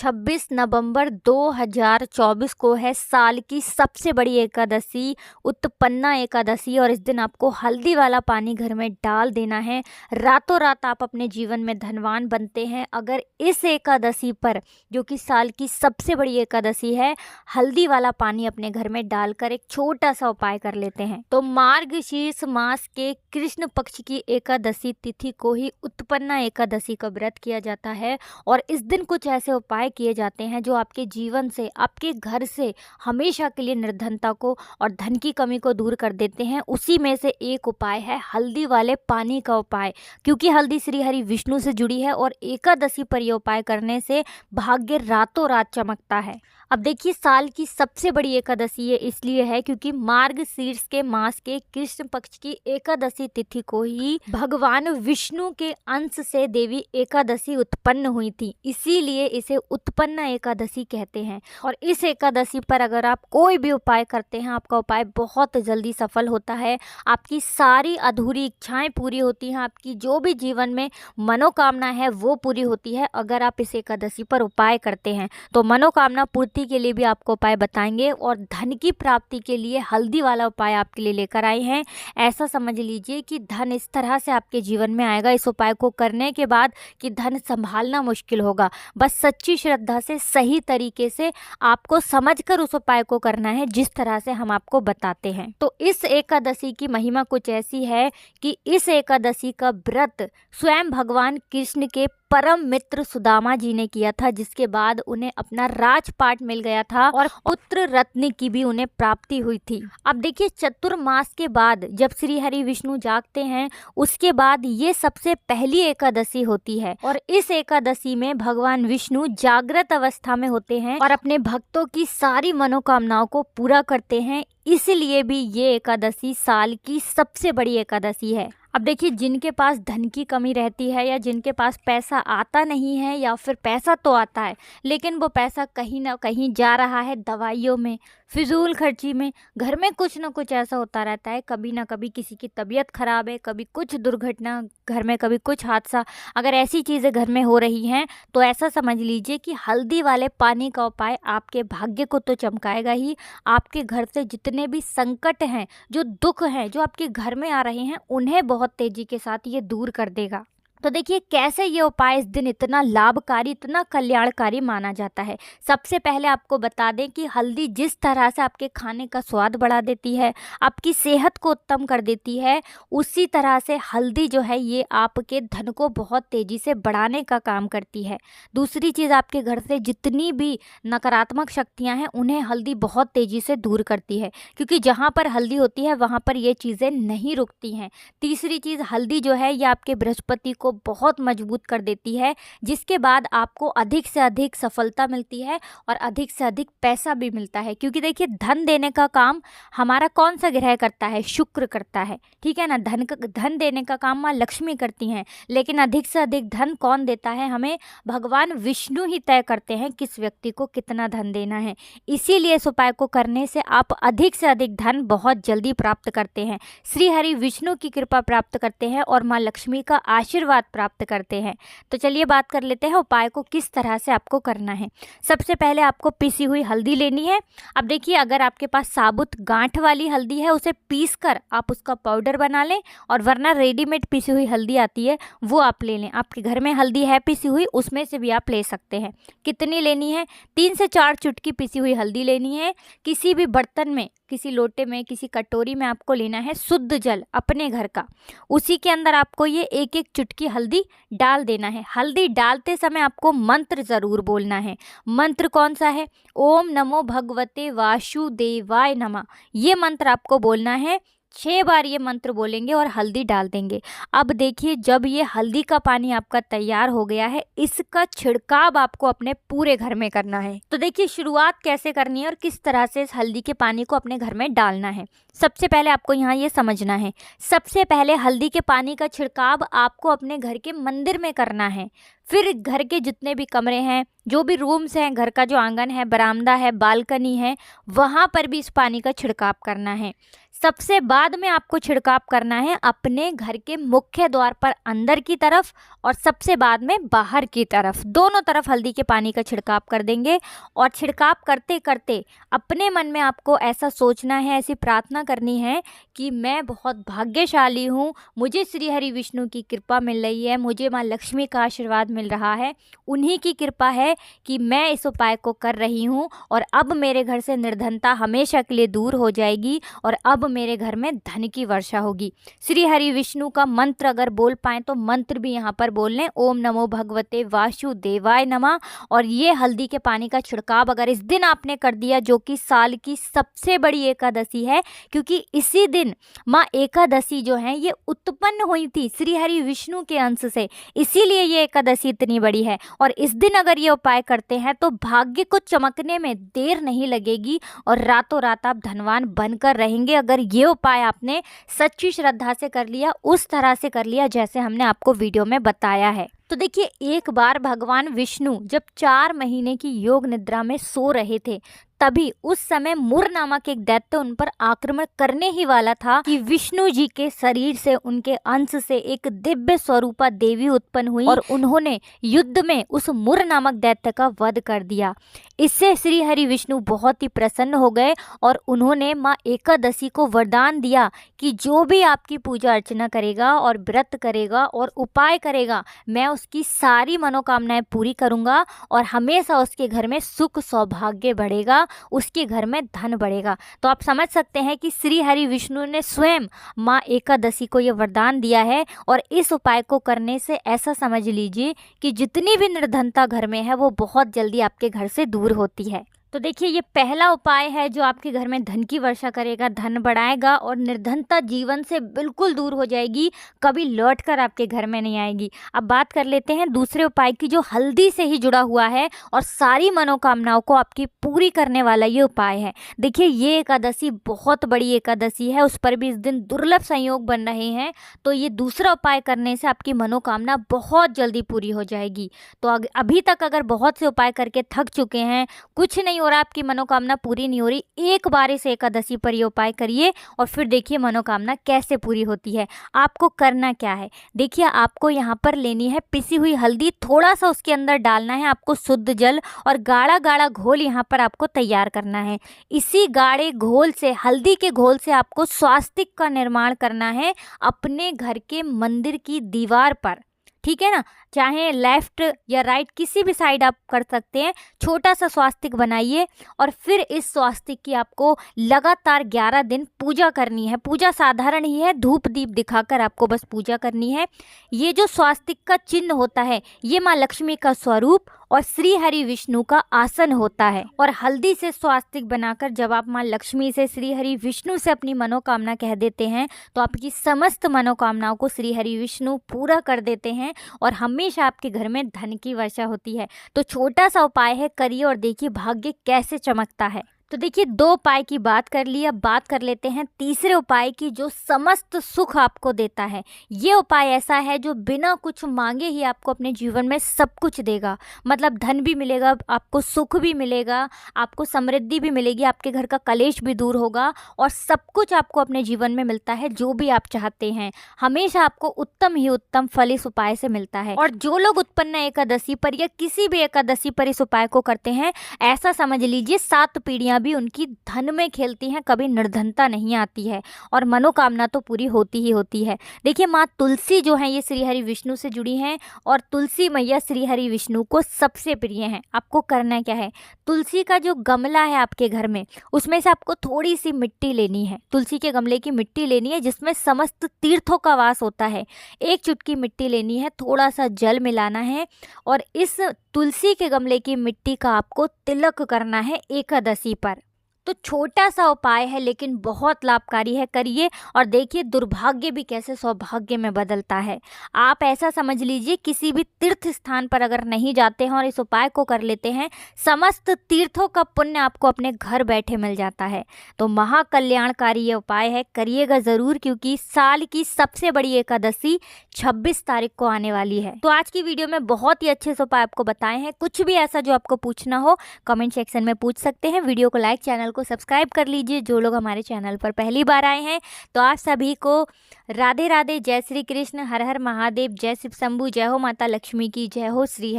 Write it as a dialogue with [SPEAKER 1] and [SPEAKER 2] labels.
[SPEAKER 1] 26 नवंबर 2024 को है साल की सबसे बड़ी एकादशी, उत्पन्ना एकादशी। और इस दिन आपको हल्दी वाला पानी घर में डाल देना है। रातों रात आप अपने जीवन में धनवान बनते हैं अगर इस एकादशी पर, जो कि साल की सबसे बड़ी एकादशी है, हल्दी वाला पानी अपने घर में डालकर एक छोटा सा उपाय कर लेते हैं। तो मार्गशीर्ष मास के कृष्ण पक्ष की एकादशी तिथि को ही उत्पन्ना एकादशी का व्रत किया जाता है। और इस दिन कुछ ऐसे उपाय किए जाते हैं जो आपके जीवन से, आपके घर से हमेशा के लिए निर्धनता को और धन की कमी को दूर कर देते हैं। उसी में से एक उपाय है हल्दी वाले पानी का उपाय, क्योंकि हल्दी श्री हरि विष्णु से जुड़ी है और एकादशी पर यह उपाय करने से भाग्य रातों रात चमकता है। अब देखिए, साल की सबसे बड़ी एकादशी ये इसलिए है क्योंकि मार्गशीर्ष के मास के कृष्ण पक्ष की एकादशी तिथि को ही भगवान विष्णु के अंश से देवी एकादशी उत्पन्न हुई थी, इसीलिए इसे उत्पन्ना एकादशी कहते हैं। और इस एकादशी पर अगर आप कोई भी उपाय करते हैं, आपका उपाय बहुत जल्दी सफल होता है। आपकी सारी अधूरी इच्छाएं पूरी होती हैं, आपकी जो भी जीवन में मनोकामना है वो पूरी होती है अगर आप इस एकादशी पर उपाय करते हैं। तो मनोकामना पूर्ति के लिए भी आपको उपाय बताएंगे और धन की प्राप्ति के लिए हल्दी वाला उपाय आपके लिए लेकर आए हैं। ऐसा समझ लीजिए कि धन इस तरह से आपके जीवन में आएगा इस उपाय को करने के बाद कि धन संभालना मुश्किल होगा। बस सच्ची श्रद्धा से, सही तरीके से आपको समझकर उस उपाय को करना है जिस तरह से हम आपको बताते हैं। तो इस एकादशी की महिमा कुछ ऐसी है कि इस एकादशी का व्रत स्वयं भगवान कृष्ण के परम मित्र सुदामा जी ने किया था, जिसके बाद उन्हें अपना राजपाट मिल गया था और पुत्र रत्न की भी उन्हें प्राप्ति हुई थी। अब देखिए, चतुर्मास के बाद जब श्री हरि विष्णु जागते हैं, उसके बाद ये सबसे पहली एकादशी होती है। और इस एकादशी में भगवान विष्णु जागृत अवस्था में होते हैं और अपने भक्तों की सारी मनोकामनाओं को पूरा करते हैं। इसलिए भी ये एकादशी साल की सबसे बड़ी एकादशी है। अब देखिए, जिनके पास धन की कमी रहती है या जिनके पास पैसा आता नहीं है, या फिर पैसा तो आता है लेकिन वो पैसा कहीं ना कहीं जा रहा है दवाइयों में, फिजूल खर्ची में, घर में कुछ ना कुछ ऐसा होता रहता है। कभी ना कभी किसी की तबीयत खराब है, कभी कुछ दुर्घटना घर में, कभी कुछ हादसा, अगर ऐसी चीज़ें घर में हो रही हैं तो ऐसा समझ लीजिए कि हल्दी वाले पानी का उपाय आपके भाग्य को तो चमकाएगा ही, आपके घर से जितने भी संकट हैं, जो दुख हैं, जो आपके घर में आ रहे हैं, उन्हें बहुत तेजी के साथ ये दूर कर देगा। तो देखिए, कैसे ये उपाय इस दिन इतना लाभकारी, इतना कल्याणकारी माना जाता है। सबसे पहले आपको बता दें कि हल्दी जिस तरह से आपके खाने का स्वाद बढ़ा देती है, आपकी सेहत को उत्तम कर देती है, उसी तरह से हल्दी जो है ये आपके धन को बहुत तेज़ी से बढ़ाने का काम करती है। दूसरी चीज़, आपके घर से जितनी भी नकारात्मक शक्तियाँ हैं उन्हें हल्दी बहुत तेज़ी से दूर करती है, क्योंकि जहाँ पर हल्दी होती है वहाँ पर ये चीज़ें नहीं रुकती हैं। तीसरी चीज़, हल्दी जो है ये आपके बृहस्पति को बहुत मजबूत कर देती है, जिसके बाद आपको अधिक से अधिक सफलता मिलती है और अधिक से अधिक पैसा भी मिलता है। क्योंकि देखिए, धन देने का काम हमारा कौन सा ग्रह करता है? शुक्र करता है, ठीक है ना। धन देने का काम माँ लक्ष्मी करती हैं, लेकिन अधिक से अधिक धन कौन देता है? हमें भगवान विष्णु ही तय करते हैं किस व्यक्ति को कितना धन देना है। इसीलिए इस उपाय को करने से आप अधिक से अधिक धन बहुत जल्दी प्राप्त करते हैं, श्री हरि विष्णु की कृपा प्राप्त करते हैं और माँ लक्ष्मी का आशीर्वाद प्राप्त करते हैं। तो चलिए बात कर लेते हैं उपाय को किस तरह से आपको करना है। सबसे पहले आपको पिसी हुई हल्दी लेनी है। अब देखिए, अगर आपके पास साबुत गांठ वाली हल्दी है उसे पीसकर आप उसका पाउडर बना लें, और वरना रेडीमेड पिसी हुई हल्दी आती है वो आप ले लें। आपके घर में हल्दी है पिसी हुई, उसमें से भी आप ले सकते हैं। कितनी लेनी है? 3 से 4 चुटकी पिसी हुई हल्दी लेनी है। किसी भी बर्तन में, किसी लोटे में, किसी कटोरी में आपको लेना है शुद्ध जल अपने घर का। उसी के अंदर आपको ये एक एक चुटकी हल्दी डाल देना है। हल्दी डालते समय आपको मंत्र ज़रूर बोलना है। मंत्र कौन सा है? ओम नमो भगवते वासुदेवाय नमः। ये मंत्र आपको बोलना है। 6 बार ये मंत्र बोलेंगे और हल्दी डाल देंगे। अब देखिए, जब ये हल्दी का पानी आपका तैयार हो गया है, इसका छिड़काव आपको अपने पूरे घर में करना है। तो देखिए, शुरुआत कैसे करनी है और किस तरह से इस हल्दी के पानी को अपने घर में डालना है। सबसे पहले आपको यहाँ ये समझना है, सबसे पहले हल्दी के पानी का छिड़काव आपको अपने घर के मंदिर में करना है। फिर घर के जितने भी कमरे हैं, जो भी रूम्स हैं, घर का जो आंगन है, बरामदा है, बालकनी है, वहाँ पर भी इस पानी का छिड़काव करना है। सबसे बाद में आपको छिड़काव करना है अपने घर के मुख्य द्वार पर अंदर की तरफ, और सबसे बाद में बाहर की तरफ, दोनों तरफ हल्दी के पानी का छिड़काव कर देंगे। और छिड़काव करते करते अपने मन में आपको ऐसा सोचना है, ऐसी प्रार्थना करनी है कि मैं बहुत भाग्यशाली हूँ, मुझे श्री हरि विष्णु की कृपा मिल रही है, मुझे माँ लक्ष्मी का आशीर्वाद मिल रहा है, उन्हीं की कृपा है कि मैं इस उपाय को कर रही हूँ और अब मेरे घर से निर्धनता हमेशा के लिए दूर हो जाएगी और अब मेरे घर में धन की वर्षा होगी। श्री हरि विष्णु का मंत्र अगर बोल पाएँ तो मंत्र भी यहाँ पर बोल लें, ओम नमो भगवते वासुदेवाय नमः। और ये हल्दी के पानी का छिड़काव अगर इस दिन आपने कर दिया, जो कि साल की सबसे बड़ी एकादशी है, क्योंकि इसी दिन माँ एकादशी जो है ये उत्पन्न हुई थी श्री हरि विष्णु के अंश से, इसीलिए ये एकादशी इतनी बड़ी है। और इस दिन अगर ये उपाय करते हैं तो भाग्य को चमकने में देर नहीं लगेगी और रातों रात आप धनवान बनकर रहेंगे, अगर ये उपाय आपने सच्ची श्रद्धा से कर लिया, उस तरह से कर लिया जैसे हमने आपको वीडियो में बताया है। तो देखिए, एक बार भगवान विष्णु जब 4 महीने की योग निद्रा में सो रहे थे, तभी उस समय मुर नामक एक दैत्य उन पर आक्रमण करने ही वाला था कि विष्णु जी के शरीर से, उनके अंश से एक दिव्य स्वरूपा देवी उत्पन्न हुई और उन्होंने युद्ध में उस मुर नामक दैत्य का वध कर दिया। इससे श्री हरि विष्णु बहुत ही प्रसन्न हो गए और उन्होंने माँ एकादशी को वरदान दिया कि जो भी आपकी पूजा अर्चना करेगा और व्रत करेगा और उपाय करेगा, मैं उसकी सारी मनोकामनाएं पूरी करूंगा और हमेशा उसके घर में सुख सौभाग्य बढ़ेगा, उसके घर में धन बढ़ेगा। तो आप समझ सकते हैं कि श्री हरि विष्णु ने स्वयं माँ एकादशी को ये वरदान दिया है और इस उपाय को करने से ऐसा समझ लीजिए कि जितनी भी निर्धनता घर में है वो बहुत जल्दी आपके घर से दूर होती है। तो देखिए, ये पहला उपाय है जो आपके घर में धन की वर्षा करेगा, धन बढ़ाएगा और निर्धनता जीवन से बिल्कुल दूर हो जाएगी, कभी लौट कर आपके घर में नहीं आएगी। अब बात कर लेते हैं दूसरे उपाय की, जो हल्दी से ही जुड़ा हुआ है और सारी मनोकामनाओं को आपकी पूरी करने वाला ये उपाय है। देखिए, ये एकादशी बहुत बड़ी एकादशी है, उस पर भी इस दिन दुर्लभ संयोग बन रहे हैं, तो ये दूसरा उपाय करने से आपकी मनोकामना बहुत जल्दी पूरी हो जाएगी। तो अभी तक अगर बहुत से उपाय करके थक चुके हैं, कुछ नहीं और आपकी मनोकामना पूरी नहीं हो रही, एक बार इस एकादशी पर ये उपाय करिए और फिर देखिए मनोकामना कैसे पूरी होती है। आपको करना क्या है, देखिए, आपको यहाँ पर लेनी है पिसी हुई हल्दी, थोड़ा सा उसके अंदर डालना है आपको शुद्ध जल और गाढ़ा गाढ़ा घोल यहाँ पर आपको तैयार करना है। इसी गाढ़े घोल से, हल्दी के घोल से आपको स्वास्तिक का निर्माण करना है अपने घर के मंदिर की दीवार पर, ठीक है ना, चाहे लेफ्ट या राइट किसी भी साइड आप कर सकते हैं। छोटा सा स्वास्तिक बनाइए और फिर इस स्वास्तिक की आपको लगातार 11 दिन पूजा करनी है। पूजा साधारण ही है, धूप दीप दिखाकर आपको बस पूजा करनी है। ये जो स्वास्तिक का चिन्ह होता है ये माँ लक्ष्मी का स्वरूप और श्री हरि विष्णु का आसन होता है। और हल्दी से स्वास्तिक बनाकर जब आप माँ लक्ष्मी से, श्री हरि विष्णु से अपनी मनोकामना कह देते हैं तो आपकी समस्त मनोकामनाओं को श्री हरि विष्णु पूरा कर देते हैं और हमेशा आपके घर में धन की वर्षा होती है। तो छोटा सा उपाय है, करिए और देखिए भाग्य कैसे चमकता है। तो देखिए, 2 उपाय की बात कर ली, अब बात कर लेते हैं तीसरे उपाय की, जो समस्त सुख आपको देता है। ये उपाय ऐसा है जो बिना कुछ मांगे ही आपको अपने जीवन में सब कुछ देगा, मतलब धन भी मिलेगा, आपको सुख भी मिलेगा, आपको समृद्धि भी मिलेगी, आपके घर का कलेश भी दूर होगा और सब कुछ आपको अपने जीवन में मिलता है जो भी आप चाहते हैं। हमेशा आपको उत्तम ही उत्तम फल इस उपाय से मिलता है। और जो लोग उत्पन्न एकादशी पर या किसी भी एकादशी पर इस उपाय को करते हैं, ऐसा समझ लीजिए 7 पीढ़ियां भी उनकी धन में खेलती हैं, कभी निर्धनता नहीं आती है और मनोकामना तो पूरी होती ही होती है। देखिए, माँ तुलसी जो है ये श्री हरि विष्णु से जुड़ी हैं और तुलसी मैया श्री हरि विष्णु को सबसे प्रिय हैं। आपको करना क्या है, तुलसी का जो गमला है आपके घर में, उसमें से आपको थोड़ी सी मिट्टी लेनी है, तुलसी के गमले की मिट्टी लेनी है जिसमें समस्त तीर्थों का वास होता है। 1 चुटकी मिट्टी लेनी है, थोड़ा सा जल मिलाना है और इस तुलसी के गमले की मिट्टी का आपको तिलक करना है एकादशी पर। तो छोटा सा उपाय है लेकिन बहुत लाभकारी है, करिए और देखिए दुर्भाग्य भी कैसे सौभाग्य में बदलता है। आप ऐसा समझ लीजिए किसी भी तीर्थ स्थान पर अगर नहीं जाते हैं और इस उपाय को कर लेते हैं, समस्त तीर्थों का पुण्य आपको अपने घर बैठे मिल जाता है। तो महाकल्याणकारी ये उपाय है, करिएगा ज़रूर, क्योंकि साल की सबसे बड़ी एकादशी 26 तारीख को आने वाली है। तो आज की वीडियो में बहुत ही अच्छे से उपाय आपको बताए हैं। कुछ भी ऐसा जो आपको पूछना हो कमेंट सेक्शन में पूछ सकते हैं। वीडियो को लाइक, चैनल को को सब्सक्राइब कर लीजिए। जो लोग हमारे चैनल पर पहली बार आए हैं तो आप सभी को राधे राधे, जय श्री कृष्ण, हर हर महादेव, जय शिव शंभू, जय हो माता लक्ष्मी की, जय हो श्री हरि।